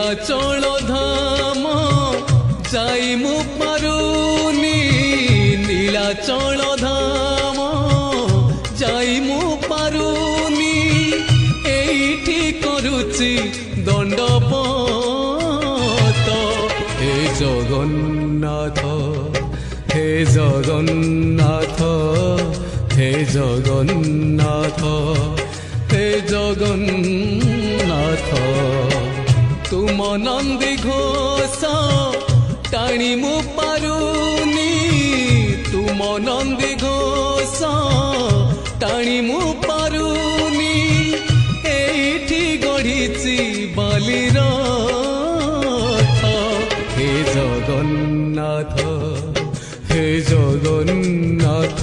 নীলাচল ধাম যাই মু পারুনি নীলাচল ধাম যাই মু পারুনি এইটি করুচি দণ্ডপত হে জগন্নাথ হে জগন্নাথ হে জগন্নাথ হে জগন্নাথ তুম নন্দী ঘোষ টাণি মু পারুনি তুম নন্দী ঘোষ টাণি মু পারুনি এইটি গড়িছি বালির হে জগন্নাথ হে জগন্নাথ